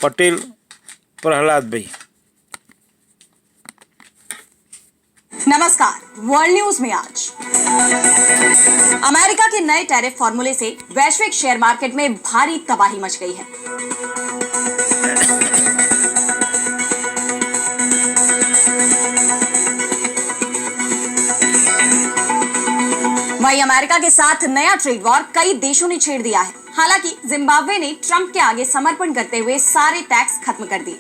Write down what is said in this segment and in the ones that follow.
पटेल प्रहलाद भाई। नमस्कार, world news में आज अमेरिका के नए टैरिफ फॉर्मूले से वैश्विक शेयर मार्केट में भारी तबाही मच गई है। वहीं अमेरिका के साथ नया ट्रेड वॉर कई देशों ने छेड़ दिया है। हालांकि जिम्बाब्वे ने ट्रंप के आगे समर्पण करते हुए सारे टैक्स खत्म कर दिए,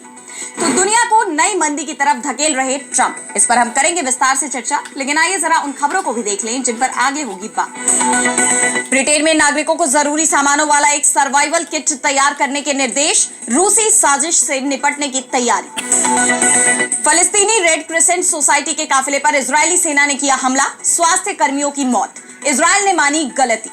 तो दुनिया को नई मंदी की तरफ धकेल रहे ट्रंप, इस पर हम करेंगे विस्तार से चर्चा। लेकिन आइए जरा उन खबरों को भी देख लें जिन पर आगे होगी बात। ब्रिटेन में नागरिकों को जरूरी सामानों वाला एक सर्वाइवल किट तैयार करने के निर्देश, रूसी साजिश से निपटने की तैयारी। फलस्तीनी रेड क्रिसेंट सोसाइटी के काफिले पर इजरायली सेना ने किया हमला, स्वास्थ्य कर्मियों की मौत, इजरायल ने मानी गलती।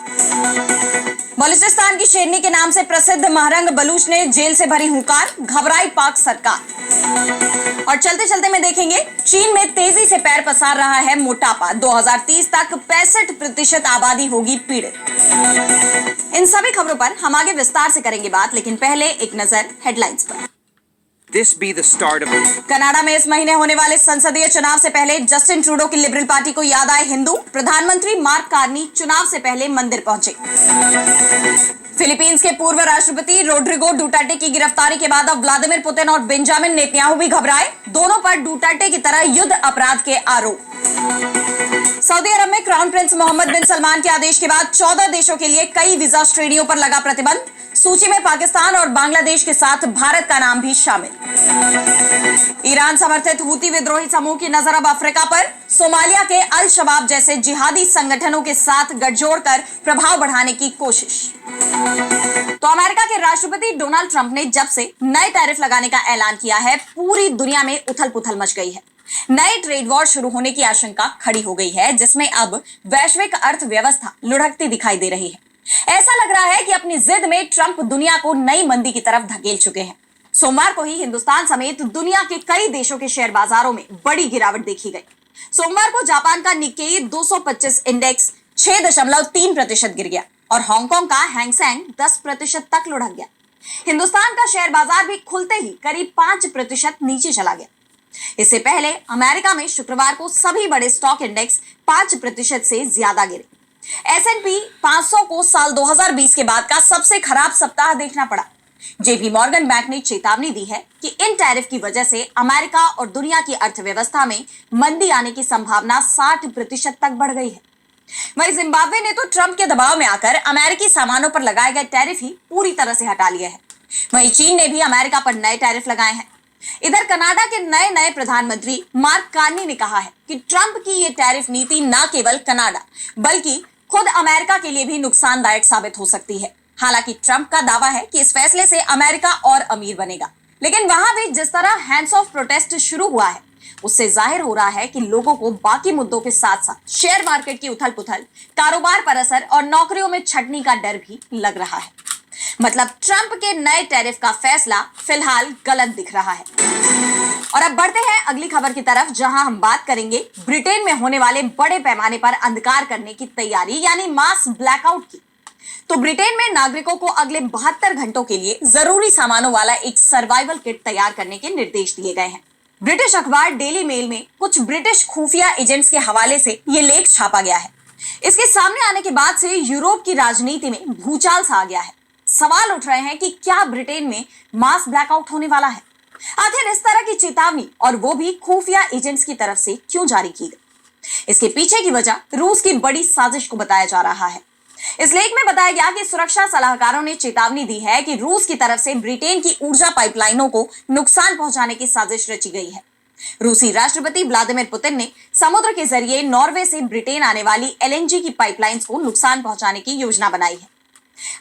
बलूचिस्तान की शेरनी के नाम से प्रसिद्ध महरंग बलूच ने जेल से भरी हुंकार, घबराई पाक सरकार। और चलते चलते में देखेंगे चीन में तेजी से पैर पसार रहा है मोटापा, 2030 तक 65% आबादी होगी पीड़ित। इन सभी खबरों पर हम आगे विस्तार से करेंगे बात, लेकिन पहले एक नजर हेडलाइंस पर। This be the start of Canada में इस महीने होने वाले संसदीय चुनाव से पहले जस्टिन ट्रूडो की लिबरल पार्टी को याद आए हिंदू, प्रधानमंत्री मार्क कार्नी चुनाव से पहले मंदिर पहुंचे। फिलीपींस के पूर्व राष्ट्रपति रोड्रिगो डुटर्टे की गिरफ्तारी के बाद अब व्लादिमीर पुतिन और बेंजामिन नेतन्याहू भी घबराए, दोनों पर डुटर्टे की तरह युद्ध अपराध के आरोप। सऊदी अरब में क्राउन प्रिंस मोहम्मद बिन सलमान के आदेश के बाद 14 देशों के लिए कई वीजा श्रेणियों पर लगा प्रतिबंध, सूची में पाकिस्तान और बांग्लादेश के साथ भारत का नाम भी शामिल। ईरान समर्थित हुती विद्रोही समूह की नजर अब अफ्रीका पर, सोमालिया के अल शबाब जैसे जिहादी संगठनों के साथ गठजोड़ कर प्रभाव बढ़ाने की कोशिश। तो अमेरिका के राष्ट्रपति डोनाल्ड ट्रंप ने जब से नए टैरिफ लगाने का ऐलान किया है, पूरी दुनिया में उथल पुथल मच गई है। नए ट्रेड वॉर शुरू होने की आशंका खड़ी हो गई है, जिसमें अब वैश्विक अर्थव्यवस्था लुढ़कती दिखाई दे रही है। ऐसा लग रहा है कि अपनी जिद में ट्रंप दुनिया को नई मंदी की तरफ धकेल चुके हैं। सोमवार को ही हिंदुस्तान समेत दुनिया के कई देशों के शेयर बाजारों में बड़ी गिरावट देखी गई। सोमवार को जापान का निक्केई 225 इंडेक्स 6.3% गिर गया और हांगकांग का हैंगसेंग 10% तक लुढ़क गया। हिंदुस्तान का शेयर बाजार भी खुलते ही करीब 5% नीचे चला गया। इससे पहले अमेरिका में शुक्रवार को सभी बड़े स्टॉक इंडेक्स 5% से ज्यादा गिरे। S&P 500 को साल 2020 के बाद का सबसे खराब सप्ताह देखना पड़ा। जेपी मॉर्गन बैंक ने चेतावनी दी है कि इन टैरिफ की वजह से अमेरिका और दुनिया की अर्थव्यवस्था में मंदी आने की संभावना 60% तक बढ़ गई है। वहीं जिम्बाब्वे ने तो ट्रंप के दबाव में आकर अमेरिकी सामानों पर लगाए गए टैरिफ ही पूरी तरह से हटा लिए हैं। वहीं चीन ने भी अमेरिका पर नए टैरिफ लगाए हैं। इधर कनाडा के नए प्रधानमंत्री मार्क कार्नी ने कहा है कि ट्रंप की ये टैरिफ नीति न केवल कनाडा बल्कि खुद अमेरिका के लिए भी नुकसानदायक साबित हो सकती है। हालांकि ट्रंप का दावा है कि इस फैसले से अमेरिका और अमीर बनेगा, लेकिन वहां भी जिस तरह हैंड्स ऑफ प्रोटेस्ट शुरू हुआ है, उससे जाहिर हो रहा है कि लोगों को बाकी मुद्दों के साथ साथ शेयर मार्केट की उथल पुथल, कारोबार पर असर और नौकरियों में छटनी का डर भी लग रहा है। मतलब ट्रंप के नए टैरिफ का फैसला फिलहाल गलत दिख रहा है। और अब बढ़ते हैं अगली खबर की तरफ, जहां हम बात करेंगे ब्रिटेन में होने वाले बड़े पैमाने पर अंधकार करने की तैयारी यानी मास ब्लैकआउट की। तो ब्रिटेन में नागरिकों को अगले 72 घंटों के लिए जरूरी सामानों वाला एक सर्वाइवल किट तैयार करने के निर्देश दिए गए हैं। ब्रिटिश अखबार डेली मेल में कुछ ब्रिटिश खुफिया एजेंट्स के हवाले से ये लेख छापा गया है। इसके सामने आने के बाद से यूरोप की राजनीति में भूचाल सा आ गया है। सवाल उठ रहे हैं कि क्या ब्रिटेन में मास ब्लैकआउट होने वाला है? आखिर इस तरह की चेतावनी, और वो भी खुफिया एजेंट्स की तरफ से, क्यों जारी की गई? इसके पीछे की वजह रूस की बड़ी साजिश को बताया जा रहा है। इस लेख में बताया गया कि सुरक्षा सलाहकारों ने चेतावनी दी है कि रूस की तरफ से ब्रिटेन की ऊर्जा पाइपलाइनों को नुकसान पहुंचाने की साजिश रची गई है। रूसी राष्ट्रपति व्लादिमीर पुतिन ने समुद्र के जरिए नॉर्वे से ब्रिटेन आने वाली LNG की पाइपलाइंस को नुकसान पहुंचाने की योजना बनाई है।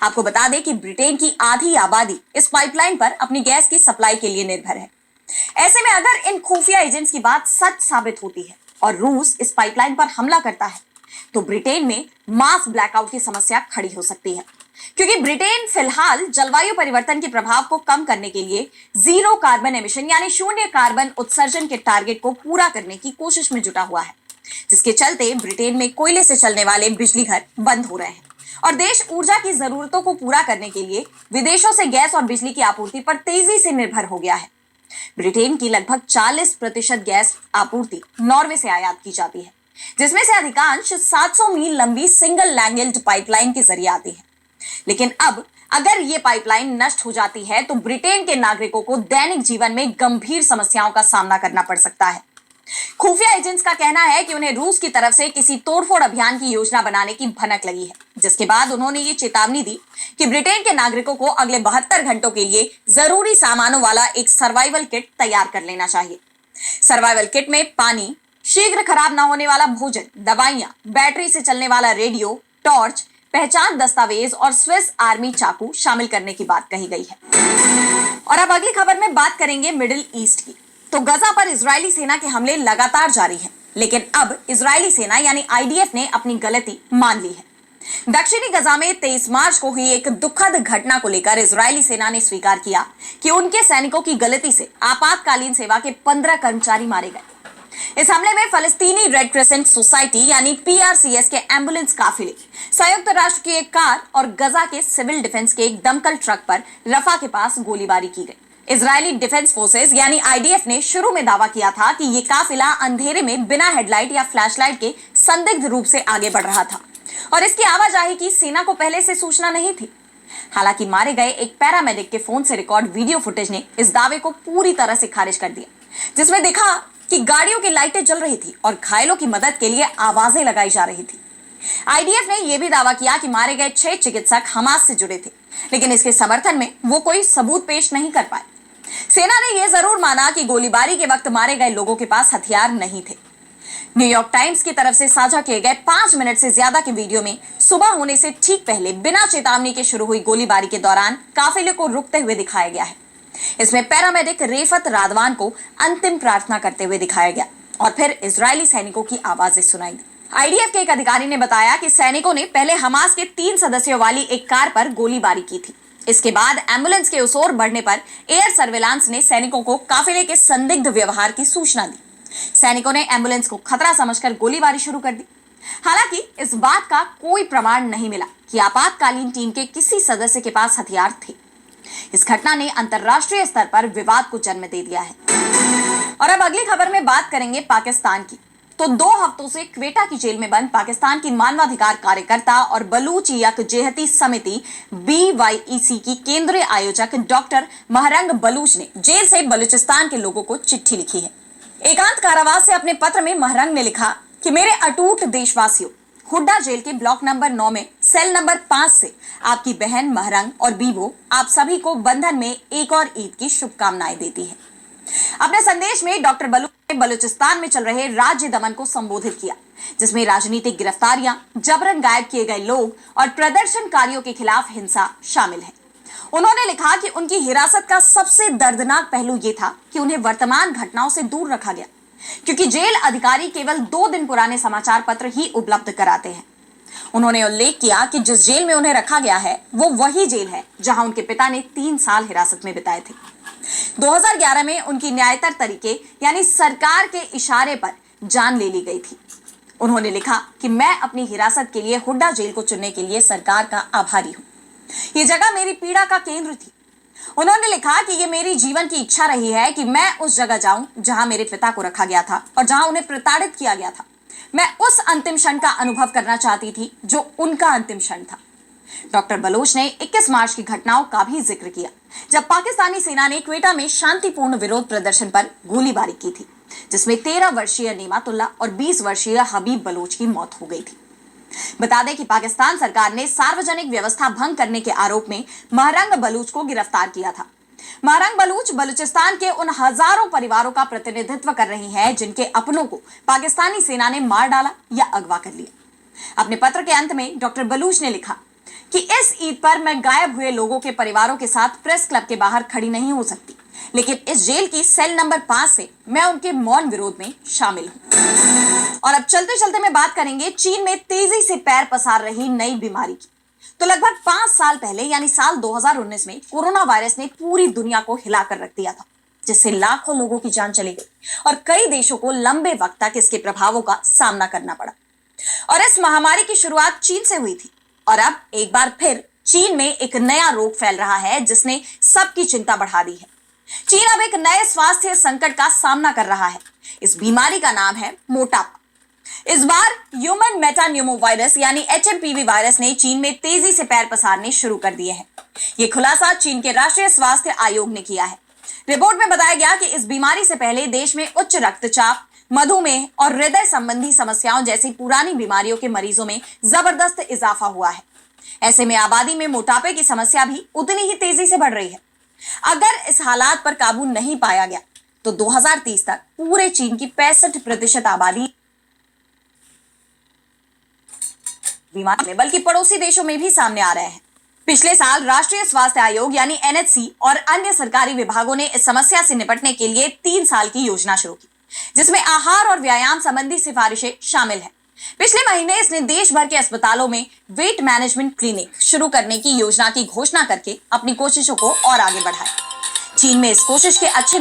आपको बता दें कि ब्रिटेन की आधी आबादी इस पाइपलाइन पर अपनी गैस की सप्लाई के लिए निर्भर है। ऐसे में अगर इन खुफिया एजेंट्स की बात सच साबित होती है और रूस इस पाइपलाइन पर हमला करता है, तो ब्रिटेन में मास ब्लैकआउट की समस्या खड़ी हो सकती है, क्योंकि ब्रिटेन फिलहाल जलवायु परिवर्तन के प्रभाव को कम करने के लिए जीरो कार्बन एमिशन यानी शून्य कार्बन उत्सर्जन के टारगेट को पूरा करने की कोशिश में जुटा हुआ है, जिसके चलते ब्रिटेन में कोयले से चलने वाले बिजली घर बंद हो रहे हैं और देश ऊर्जा की जरूरतों को पूरा करने के लिए विदेशों से गैस और बिजली की आपूर्ति पर तेजी से निर्भर हो गया है। ब्रिटेन की लगभग 40% गैस आपूर्ति नॉर्वे से आयात की जाती है, जिसमें से अधिकांश 700 मील लंबी सिंगल लैंगेल्ड पाइपलाइन के जरिए आती है। लेकिन अब अगर ये पाइपलाइन नष्ट हो जाती है तो ब्रिटेन के नागरिकों को दैनिक जीवन में गंभीर समस्याओं का सामना करना पड़ सकता है। खुफिया एजेंट्स का कहना है कि उन्हें रूस की तरफ से किसी तोड़फोड़ अभियान की योजना बनाने की भनक लगी है, जिसके बाद उन्होंने ये चेतावनी दी कि ब्रिटेन के नागरिकों को अगले 72 घंटों के लिए जरूरी सामानों वाला एक सर्वाइवल किट तैयार कर लेना चाहिए। सर्वाइवल किट में पानी, शीघ्र खराब न होने वाला भोजन, दवाइयां, बैटरी से चलने वाला रेडियो, टॉर्च, पहचान दस्तावेज और स्विस आर्मी चाकू शामिल करने की बात कही गई है। और अब अगली खबर में बात करेंगे मिडिल ईस्ट की। तो गजा पर इजरायली सेना के हमले लगातार जारी हैं, लेकिन अब इजरायली सेना यानी आईडीएफ ने अपनी गलती मान ली है। दक्षिणी गजा में 23 मार्च को हुई एक दुखद घटना को लेकर इजरायली सेना ने स्वीकार किया कि उनके सैनिकों की गलती से आपातकालीन सेवा के 15 कर्मचारी मारे गए। इस हमले में फलस्तीनी रेड क्रिसेंट सोसाइटी यानी पीआरसीएस के एम्बुलेंस काफिले, संयुक्त राष्ट्र की एक कार और गजा के सिविल डिफेंस के एक दमकल ट्रक पर रफा के पास गोलीबारी की गई। इजरायली डिफेंस फोर्सेस यानी आईडीएफ ने शुरू में दावा किया था कि ये काफिला अंधेरे में बिना हेडलाइट या फ्लैशलाइट के संदिग्ध रूप से आगे बढ़ रहा था और इसकी आवाजाही की सेना को पहले से सूचना नहीं थी। हालांकि मारे गए एक पैरामेडिक के फोन से रिकॉर्ड वीडियो फुटेज ने इस दावे को पूरी तरह से खारिज कर दिया, जिसमें देखा कि गाड़ियों की लाइटें जल रही थी और घायलों की मदद के लिए आवाजें लगाई जा रही थी। आईडीएफ ने यह भी दावा किया कि मारे गए 6 चिकित्सक हमास से जुड़े थे, लेकिन इसके समर्थन में वो कोई सबूत पेश नहीं कर पाए। सेना ने यह जरूर माना कि गोलीबारी के वक्त मारे गए लोगों के पास हथियार नहीं थे। न्यूयॉर्क टाइम्स की तरफ से साझा किए गए 5 मिनट से ज्यादा के वीडियो में सुबह होने से ठीक पहले बिना चेतावनी के शुरू हुई गोलीबारी के दौरान काफिले को रुकते हुए दिखाया गया है। इसमें पैरामेडिक रेफत रादवान को अंतिम प्रार्थना करते हुए दिखाया गया और फिर इजरायली सैनिकों की आवाजें सुनाई दी। आईडीएफ के एक अधिकारी ने बताया कि सैनिकों ने पहले हमास के 3 सदस्यों वाली एक कार पर गोलीबारी की थी। इसके बाद एम्बुलेंस के उस ओर बढ़ने पर एयर सर्वेलांस ने सैनिकों को काफिले के संदिग्ध व्यवहार की सूचना दी। सैनिकों ने एम्बुलेंस को खतरा समझकर गोलीबारी शुरू कर दी। हालांकि इस बात का कोई प्रमाण नहीं मिला कि आपातकालीन टीम के किसी सदस्य के पास हथियार थे। इस घटना ने अंतर्राष्ट्रीय स्तर पर विवाद को जन्म दे दिया है। और अब अगली खबर में बात करेंगे पाकिस्तान की। तो 2 हफ्तों से क्वेटा की जेल में बंद पाकिस्तान की मानवाधिकार कार्यकर्ता और बलूच यकजेहती समिति BYEC की केंद्रीय आयोजक डॉक्टर महरंग बलूच ने जेल से बलूचिस्तान के लोगों को चिट्ठी लिखी है। एकांत कारावास से अपने पत्र में महरंग ने लिखा कि मेरे अटूट देशवासियों, हुड्डा जेल के ब्लॉक नंबर 9 में सेल नंबर 5 से आपकी बहन महरंग और बीबो आप सभी को बंधन में एक और ईद की शुभकामनाएं देती है। अपने संदेश में डॉक्टर बलूच ने बलूचिस्तान में चल रहे राज्य दमन को संबोधित किया, जिसमें राजनीतिक गिरफ्तारियां, जबरन गायब किए गए लोग और प्रदर्शनकारियों के खिलाफ हिंसा शामिल है। उन्होंने लिखा कि उनकी हिरासत का सबसे दर्दनाक पहलू यह था कि उन्हें वर्तमान घटनाओं से दूर रखा गया, क्योंकि जेल अधिकारी केवल 2 दिन पुराने समाचार पत्र ही उपलब्ध कराते हैं। उन्होंने उल्लेख किया कि जिस जेल में उन्हें रखा गया है वो वही जेल है जहां उनके पिता ने 3 साल हिरासत में बिताए थे। 2011 में उनकी न्यायतर तरीके यानी सरकार के इशारे पर जान ले ली गई थी। उन्होंने लिखा कि मैं अपनी हिरासत के लिए हुड्डा जेल को चुनने के लिए सरकार का आभारी हूं। ये जगह मेरी पीड़ा का केंद्र थी। उन्होंने लिखा कि ये मेरी जीवन की इच्छा रही है कि मैं उस जगह जाऊं जहां मेरे पिता को रखा गया था और जहां उन्हें प्रताड़ित किया गया था। मैं उस अंतिम क्षण का अनुभव करना चाहती थी जो उनका अंतिम क्षण था। डॉक्टर बलोच ने 21 मार्च की घटनाओं का भी जिक्र किया, जब पाकिस्तानी सेना ने क्वेटा में शांतिपूर्ण विरोध प्रदर्शन पर गोलीबारी की थी, जिसमें 13 वर्षीय नेमातुल्ला और 20 वर्षीय हबीब बलोच की मौत हो गई थी। बता दें कि पाकिस्तान सरकार ने सार्वजनिक व्यवस्था भंग करने के आरोप में महरंग बलूच को गिरफ्तार किया था। महरंग बलूच बलूचिस्तान के उन हजारों परिवारों का प्रतिनिधित्व कर रही हैं जिनके अपनों को पाकिस्तानी सेना ने मार डाला या अगवा कर लिया। अपने पत्र के अंत में डॉक्टर बलूच ने लिखा कि इस ईद पर मैं गायब हुए लोगों के परिवारों के साथ प्रेस क्लब के बाहर खड़ी नहीं हो सकती, लेकिन इस जेल की सेल नंबर 5 से मैं उनके मौन विरोध में शामिल हूं। और अब चलते चलते में बात करेंगे चीन में तेजी से पैर पसार रही नई बीमारी की। तो लगभग 5 साल पहले यानी साल 2019 में कोरोना वायरस ने पूरी दुनिया को हिलाकर रख दिया था, जिससे लाखों लोगों की जान चली गई और कई देशों को लंबे वक्त तक इसके प्रभावों का सामना करना पड़ा। और इस महामारी की शुरुआत चीन से हुई थी और अब एक बार फिर चीन में एक नया रोग फैल रहा है जिसने सबकी चिंता बढ़ा दी है। चीन अब एक नए स्वास्थ्य संकट का सामना कर रहा है। इस बीमारी का नाम है मोटापा। इस बार ह्यूमन मेटान्यूमोवायरस यानी HMPV वायरस ने चीन में तेजी से पैर पसारने शुरू कर दिए हैं। यह खुलासा चीन के राष्ट्रीय स्वास्थ्य आयोग ने किया है। रिपोर्ट में बताया गया कि इस बीमारी से पहले देश में उच्च रक्तचाप, मधुमेह और हृदय संबंधी समस्याओं जैसी पुरानी बीमारियों के मरीजों में जबरदस्त इजाफा हुआ है। ऐसे में आबादी में मोटापे की समस्या भी उतनी ही तेजी से बढ़ रही है। अगर इस हालात पर काबू नहीं पाया गया तो 2030 तक पूरे चीन की 65% आबादी बीमारी में, बल्कि पड़ोसी देशों में भी सामने आ रहे हैं। पिछले साल राष्ट्रीय स्वास्थ्य आयोग यानी NHC और अन्य सरकारी विभागों ने इस समस्या से निपटने के लिए 3 साल की योजना शुरू की, जिसमें आहार और व्यायाम संबंधी सिफारिशें शामिल हैं। पिछले महीने इसने देश भर के अस्पतालों में वेट मैनेजमेंट क्लिनिक शुरू करने की योजना की घोषणा करके अपनी कोशिशों को और आगे बढ़ाया। चीन में इस कोशिश के अच्छे